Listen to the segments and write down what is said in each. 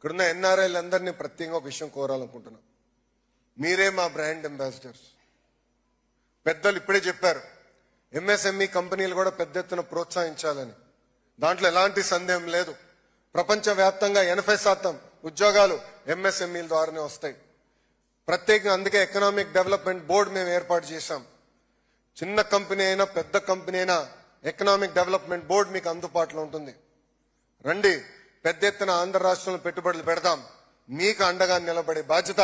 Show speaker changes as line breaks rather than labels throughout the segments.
ఇక్కడున్న ఎన్ఆర్ఐలందరినీ ప్రత్యేకంగా ఒక విషయం కోరాలనుకుంటున్నాం. మీరే మా బ్రాండ్ అంబాసిడర్స్. పెద్దలు ఇప్పుడే చెప్పారు, ఎంఎస్ఎంఈ కంపెనీలు కూడా పెద్ద ఎత్తున ప్రోత్సహించాలని. దాంట్లో ఎలాంటి సందేహం లేదు. ప్రపంచవ్యాప్తంగా 80% ఉద్యోగాలు ఎంఎస్ఎంఈల ద్వారానే వస్తాయి. ప్రత్యేకంగా అందుకే ఎకనామిక్ డెవలప్మెంట్ బోర్డు మేము ఏర్పాటు చేశాం. చిన్న కంపెనీ అయినా పెద్ద కంపెనీ అయినా ఎకనామిక్ డెవలప్మెంట్ బోర్డు మీకు అందుబాటులో ఉంటుంది. రండి, పెద్ద ఎత్తున ఆంధ్ర రాష్ట్రంలో పెట్టుబడులు పెడదాం. మీకు అండగా నిలబడే బాధ్యత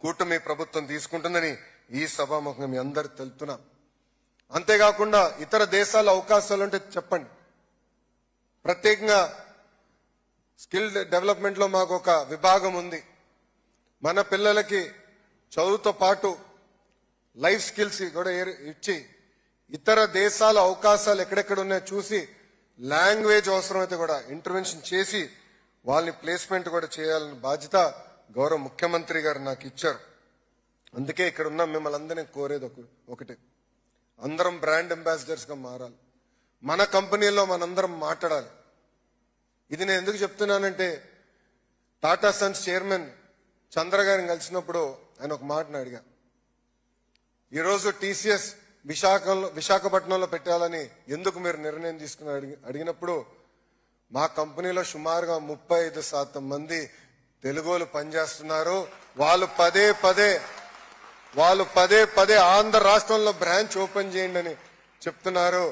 కూటమి ప్రభుత్వం తీసుకుంటుందని ఈ సభాముఖంగా మీ అందరికి తెలుపుతున్నాం. అంతేకాకుండా ఇతర దేశాల అవకాశాలు ఉంటే చెప్పండి. ప్రత్యేకంగా స్కిల్ డెవలప్మెంట్ లో మాకు ఒక విభాగం ఉంది. మన పిల్లలకి చదువుతో పాటు లైఫ్ స్కిల్స్ కూడా ఇచ్చి ఇతర దేశాల అవకాశాలు ఎక్కడెక్కడ ఉన్నాయో చూసి లాంగ్వేజ్ అవసరమైతే కూడా ఇంటర్వెన్షన్ చేసి వాళ్ళని ప్లేస్మెంట్ కూడా చేయాలని బాధ్యత గౌరవ ముఖ్యమంత్రి గారు నాకు ఇచ్చారు. అందుకే ఇక్కడ ఉన్న మిమ్మల్ని అందరినీ కోరేది ఒకటి, అందరం బ్రాండ్ అంబాసిడర్స్ గా మారాలి. మన కంపెనీలో మనందరం మాట్లాడాలి. ఇది నేను ఎందుకు చెప్తున్నానంటే, టాటా సన్స్ చైర్మన్ చంద్ర గారిని కలిసినప్పుడు ఆయన ఒక మాటను అడిగా. ఈరోజు టీసీఎస్ విశాఖపట్నంలో పెట్టాలని ఎందుకు మీరు నిర్ణయం తీసుకుని అడిగినప్పుడు, మా కంపెనీలో సుమారుగా 35% మంది తెలుగోలు పనిచేస్తున్నారు. వాళ్ళు పదే పదే ఆంధ్ర రాష్ట్రంలో బ్రాంచ్ ఓపెన్ చేయండి అని చెప్తున్నారు.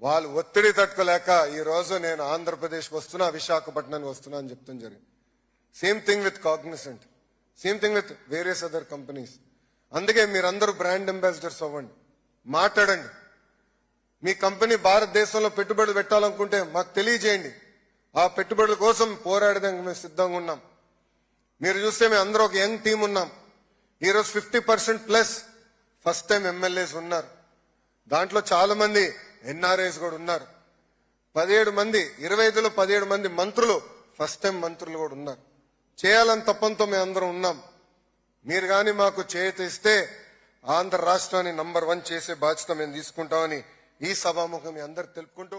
వాళ్ళు ఒత్తిడి తట్టుకోలేక ఈ రోజు నేను ఆంధ్రప్రదేశ్కి వస్తున్నా, విశాఖపట్నానికి వస్తున్నా అని చెప్తాం జరిగింది. Same thing with Cognizant, same thing with various other companies. అందుకే మీరందరూ బ్రాండ్ అంబాసిడర్స్ అవ్వండి, మాట్లాడండి. మీ కంపెనీ భారతదేశంలో పెట్టుబడులు పెట్టాలనుకుంటే మాకు తెలియజేయండి. ఆ పెట్టుబడుల కోసం పోరాడడానికి మేము సిద్ధంగా ఉన్నాం. మీరు చూస్తే మేము అందరూ ఒక యంగ్ టీం ఉన్నాం. ఈరోజు 50% ఫస్ట్ టైం ఎమ్మెల్యేస్ ఉన్నారు. దాంట్లో చాలా మంది ఎన్ఆర్ఐస్ కూడా ఉన్నారు. 17 మంది 25లో 17 మంది మంత్రులు ఫస్ట్ టైం మంత్రులు కూడా ఉన్నారు. చేయాలని తప్పంతో మేము అందరం ఉన్నాం. మీరు కానీ మాకు చేయూత ఇస్తే ఆంధ్ర రాష్ట్రాన్ని నంబర్ 1 చేసే బాధ్యత మేము తీసుకుంటామని ఈ సభాముఖం మీ అందరికి తెలుపుకుంటూ